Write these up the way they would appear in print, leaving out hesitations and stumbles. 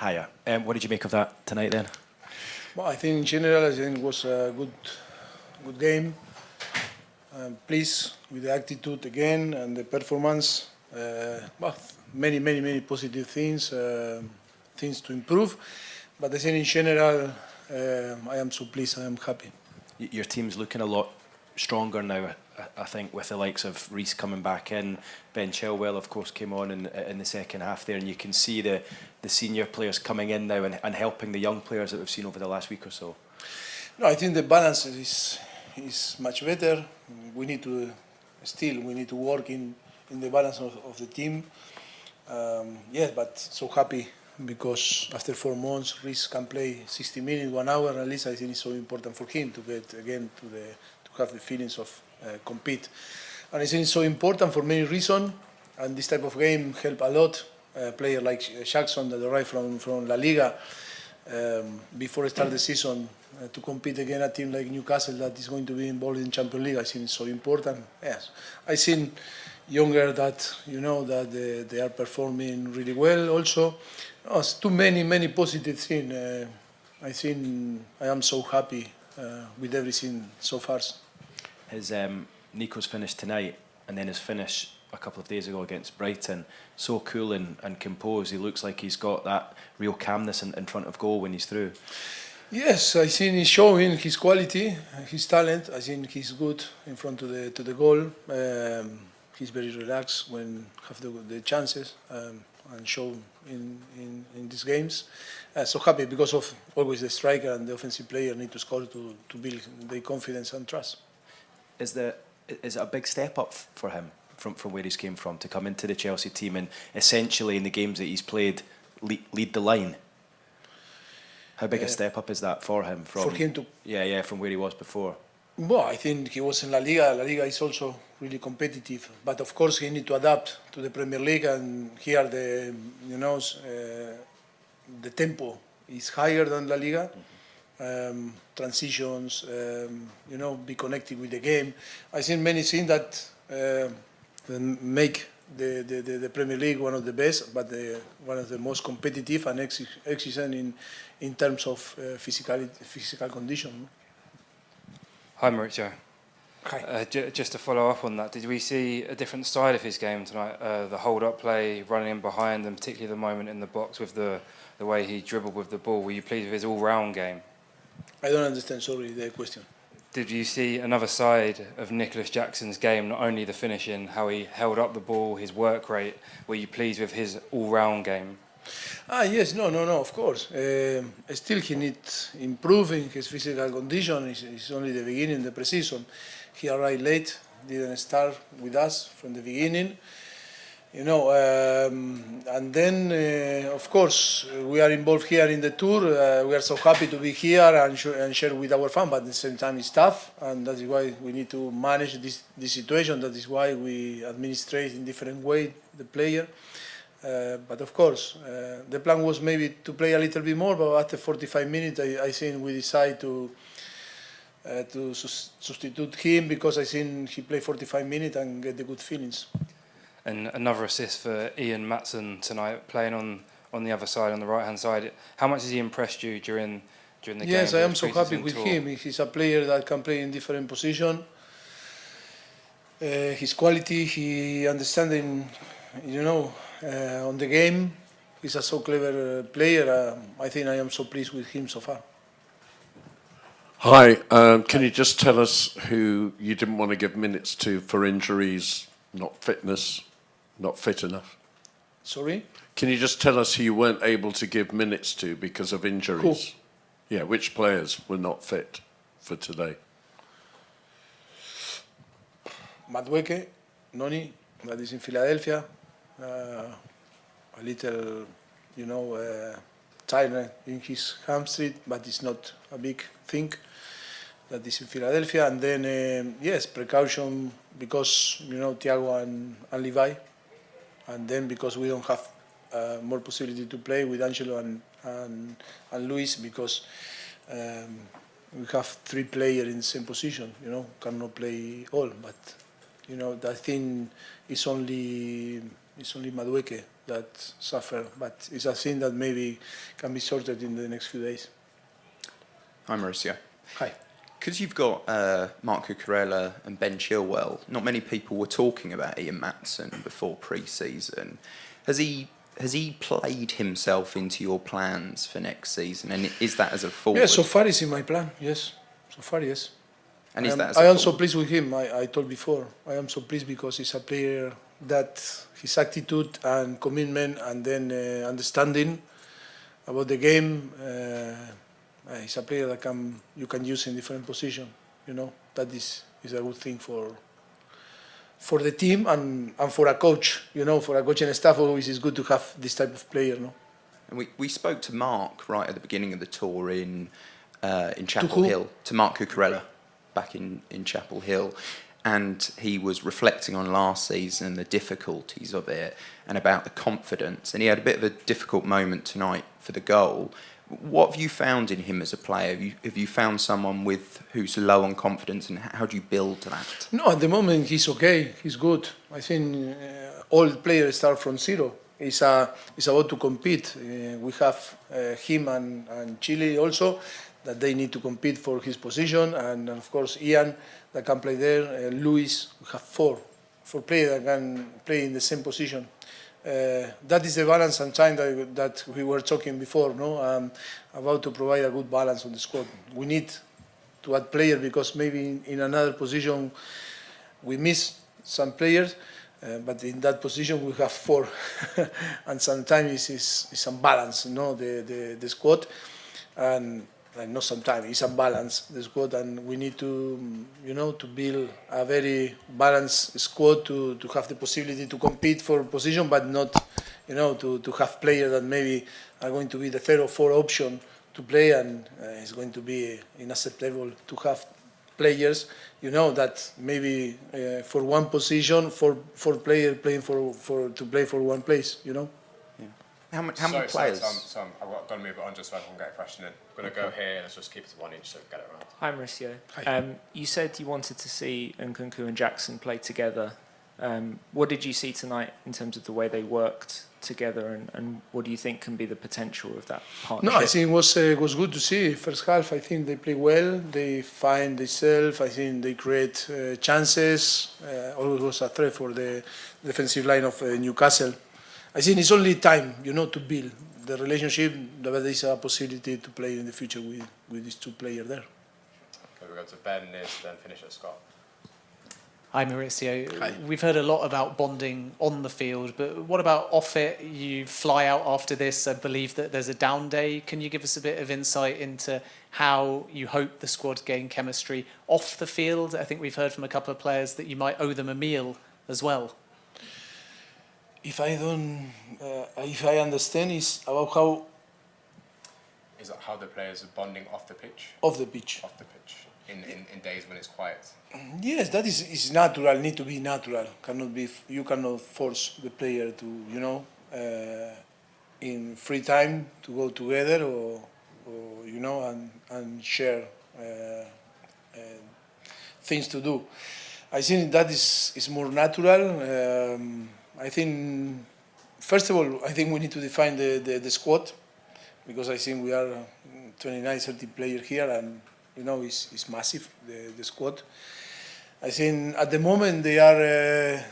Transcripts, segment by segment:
Hiya. What did you make of that tonight then? Well, I think in general, I think it was a good game. Pleased with the attitude again and the performance. Many positive things, things to improve. But I think in general, I am so pleased. I am happy. Your team's looking a lot stronger now, I think, with the likes of Reece coming back in. Ben Chilwell, of course, came on in the second half there, and you can see the senior players coming in now and helping the young players that we've seen over the last week or so. No, I think the balance is much better. We need to work in the balance of the team. Yes, but so happy because after 4 months, Reece can play 60 minutes, 1 hour at least. I think it's so important for him to get again to have the feelings of compete. And I think it's so important for many reasons. And this type of game help a lot. A player like Jackson that arrived from La Liga before the start of the season to compete against a team like Newcastle that is going to be involved in Champions League. I think it's so important. Yes, I think younger that that they are performing really well. Also, it's too many positive things. I think I am so happy with everything so far. His Nico's finished tonight, and then his finish a couple of days ago against Brighton. So cool and composed. He looks like he's got that real calmness in front of goal when he's through. Yes, I think he's showing his quality, his talent. I think he's good in front of the goal. He's very relaxed when have the chances and show in these games. So happy because of always the striker and the offensive player need to score to build their confidence and trust. Is it a big step up for him from where he's came from to come into the Chelsea team and essentially in the games that he's played lead the line? How big a step up is that for him? For him to from where he was before. Well, I think he was in La Liga. La Liga is also really competitive, but of course he need to adapt to the Premier League, and here the tempo is higher than La Liga. Transitions, be connected with the game. I think many things that make the Premier League one of the best, but one of the most competitive and exigent in terms of physical condition. Hi, Mauricio. Hi. Just to follow up on that, did we see a different side of his game tonight? The hold-up play, running in behind, and particularly the moment in the box with the way he dribbled with the ball. Were you pleased with his all-round game? I don't understand, sorry, the question. Did you see another side of Nicholas Jackson's game, not only the finishing, how he held up the ball, his work rate? Were you pleased with his all-round game? Yes, no, of course. Still he needs improving his physical condition. It's only the beginning, the pre-season. He arrived late, didn't start with us from the beginning. And then, of course, we are involved here in the tour. We are so happy to be here and share with our fans, but at the same time it's tough, and that is why we need to manage this situation. That is why we administrate in different way the player. But of course, the plan was maybe to play a little bit more, but after 45 minutes, I think we decided to substitute him because I think he played 45 minutes and get the good feelings. And another assist for Ian Matson tonight, playing on the other side, on the right-hand side. How much has he impressed you during the game? Yes, I am so happy with him. He's a player that can play in different positions. His quality, he understanding, on the game. He's a so clever player. I think I am so pleased with him so far. Hi, can you just tell us who you didn't want to give minutes to for injuries, not fitness, not fit enough? Sorry? Can you just tell us who you weren't able to give minutes to because of injuries? Who? Yeah, which players were not fit for today? Madueke, Noni, that is in Philadelphia. A little, tiredness in his hamstring, but it's not a big thing. That is in Philadelphia. And then, yes, precaution because, Thiago and Levi. And then because we don't have more possibility to play with Angelo and Luis because we have 3 players in the same position, cannot play all. But, that thing is only It's only Madueke that suffer, but it's a thing that maybe can be sorted in the next few days. Hi, Mauricio. Hi. Because you've got Mark Cucurella and Ben Chilwell, not many people were talking about Ian Maatsen before pre-season. Has he played himself into your plans for next season, and is that as a forward? Yes, so far it's in my plan. Yes, so far yes. And is that as I a am so forward? pleased with him. I told before. I am so pleased because he's a player that his attitude and commitment and then understanding about the game. He's a player that you can use in different positions. You know, that is a good thing for the team and for a coach. You know, for a coach and staff, always is good to have this type of player. No. And we spoke to Mark right at the beginning of the tour in Chapel who? Hill, to Mark Cucurella, back in Chapel Hill, and he was reflecting on last season, the difficulties of it, and about the confidence. And he had a bit of a difficult moment tonight for the goal. What have you found in him as a player? Have you found someone who's low on confidence, and how do you build to that? No, at the moment he's okay. He's good. I think all players start from zero. It's about to compete. We have him and Chile also that they need to compete for his position, and of course Ian that can play there. Luis, we have four players that can play in the same position. That is the balance and time that we were talking before, no? About to provide a good balance on the squad. We need to add players because maybe in another position we miss some players, but in that position we have four, and sometimes it's unbalanced, no? The squad, and not sometimes it's unbalanced the squad, and we need to to build a very balanced squad to have the possibility to compete for position, but not to have players that maybe are going to be the third or fourth option to play, and it's going to be unacceptable to have players that maybe for one position four players playing to play for one place. How many players? I've got to move it on just so I can get a question in. I'm going to go here, let's just keep it to one each so we get it around. Hi, Mauricio. Hi. You said you wanted to see Nkunku and Jackson play together. What did you see tonight in terms of the way they worked together, and what do you think can be the potential of that partnership? No, I think it was good to see. First half, I think they play well. They find themselves. I think they create chances. Always was a threat for the defensive line of Newcastle. I think it's only time, to build the relationship. There is a possibility to play in the future with these two players there. Okay, we go to Ben, Niz, then finish at Scott. Hi, Mauricio. Hi. We've heard a lot about bonding on the field, but what about off it? You fly out after this. I believe that there's a down day. Can you give us a bit of insight into how you hope the squad gain chemistry off the field? I think we've heard from a couple of players that you might owe them a meal as well. If I understand, it's about how Is that how the players are bonding off the pitch? off the pitch. Off the pitch, in days when it's quiet. Yes, that is natural. Need to be natural. You cannot force the player to in free time to go together or and share things to do. I think that is more natural. I think first of all, I think we need to define the squad, because I think we are 29, 30 players here, and it's massive the squad. I think at the moment they are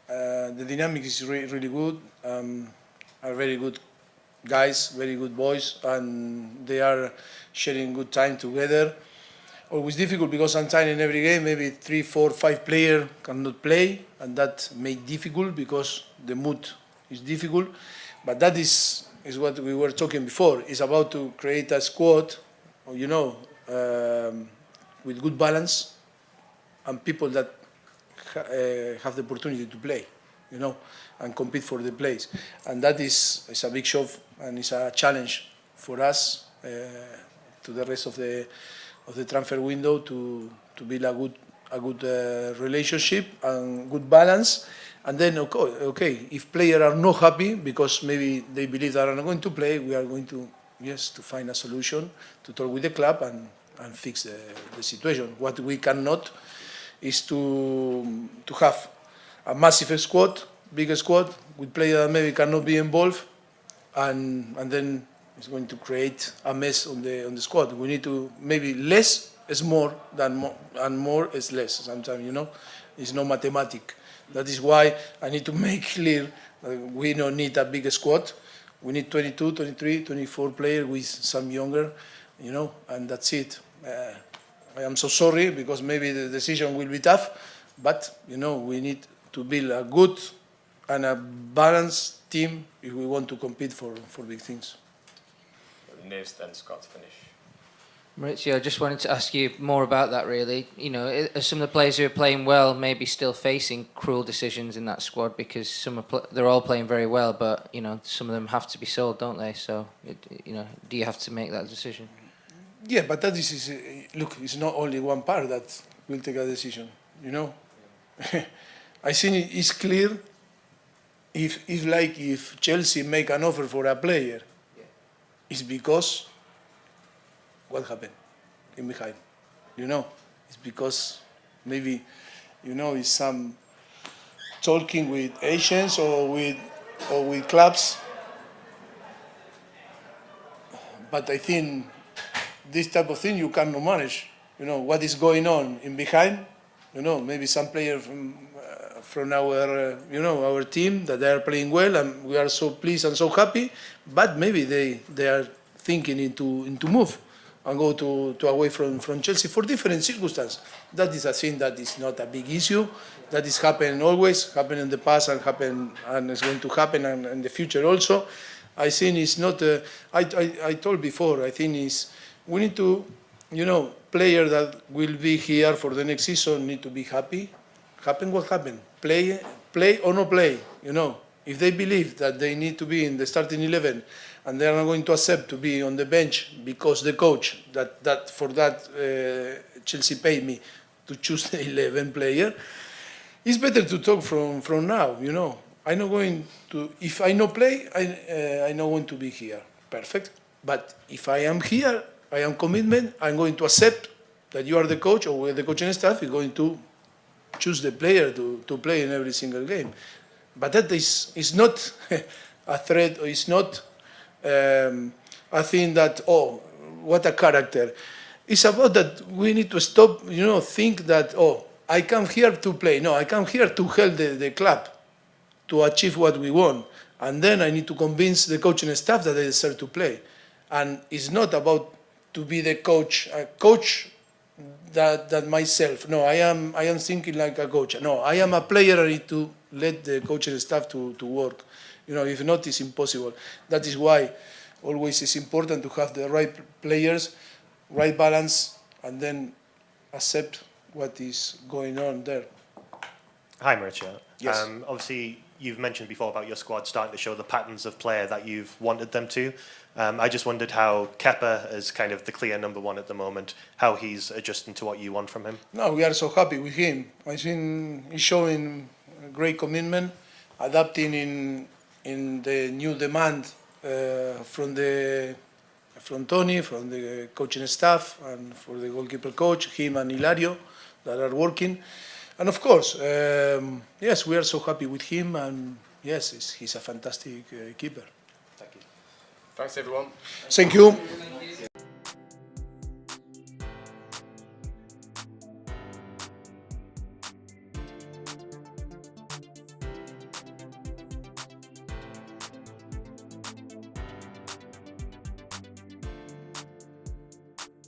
the dynamic is really good. Are very good guys, very good boys, and they are sharing good time together. Always difficult because sometimes in every game maybe 3, 4, 5 players cannot play, and that makes difficult because the mood is difficult. But that is what we were talking before. It's about to create a squad, with good balance and people that have the opportunity to play, and compete for the place. And that is a big job, and it's a challenge for us to the rest of the transfer window to build a good relationship and good balance. And then, okay, if players are not happy because maybe they believe they are not going to play, we are going to find a solution to talk with the club and fix the situation. What we cannot is to have a massive squad, big squad, with players that maybe cannot be involved, and then it's going to create a mess on the squad. We need to maybe less is more than more, and more is less. Sometimes, you know, it's no mathematic. That is why I need to make clear that we don't need a big squad. We need 22, 23, 24 players with some younger, you know, and that's it. I am so sorry because maybe the decision will be tough, but, you know, we need to build a good and a balanced team if we want to compete for big things. Niz, then Scott to finish. Maurizio, I just wanted to ask you more about that, really. You know, are some of the players who are playing well maybe still facing cruel decisions in that squad, because they're all playing very well, but, you know, some of them have to be sold, don't they? So, you know, do you have to make that decision? Yeah, but that is look, it's not only one part that will take a decision, you know. I think it's clear if Chelsea make an offer for a player, it's because what happened in behind, you know. It's because maybe, you know, it's some talking with agents or with clubs. But I think this type of thing you cannot manage. You know what is going on in behind. You know, maybe some player from our our team that they are playing well and we are so pleased and so happy. But maybe they are thinking into move and go to away from Chelsea for different circumstances. That is a thing that is not a big issue. That is happening always, happened in the past and it's going to happen and in the future also. I think it's not. I told before. I think we need to, you know, players that will be here for the next season need to be happy. Happen what happen. Play or no play. You know, if they believe that they need to be in the starting 11 and they are not going to accept to be on the bench because the coach that for that Chelsea paid me to choose the 11 player, it's better to talk from now. You know, I'm not going to. If I no play, I'm not going to be here. Perfect. But if I am here, I am commitment. I'm going to accept that you are the coach or the coaching staff is going to choose the player to play in every single game. But that is not a threat, or it's not a thing that, oh, what a character. It's about that we need to stop, you know, think that, oh, I come here to play. No, I come here to help the club to achieve what we want. And then I need to convince the coaching staff that they deserve to play. And it's not about to be the coach, a coach that myself. No, I am thinking like a coach. No, I am a player. I need to let the coaching staff to work. You know, if not, it's impossible. That is why always it's important to have the right players, right balance, and then accept what is going on there. Hi, Maurizio. Yes. Obviously, you've mentioned before about your squad starting to show the patterns of player that you've wanted them to. I just wondered how Kepa is kind of the clear number one at the moment, how he's adjusting to what you want from him. No, we are so happy with him. I think he's showing great commitment, adapting in the new demand from Tony, from the coaching staff, and for the goalkeeper coach, him and Hilario, that are working. And of course, yes, we are so happy with him, and yes, he's a fantastic keeper. Thanks, everyone. Thank you.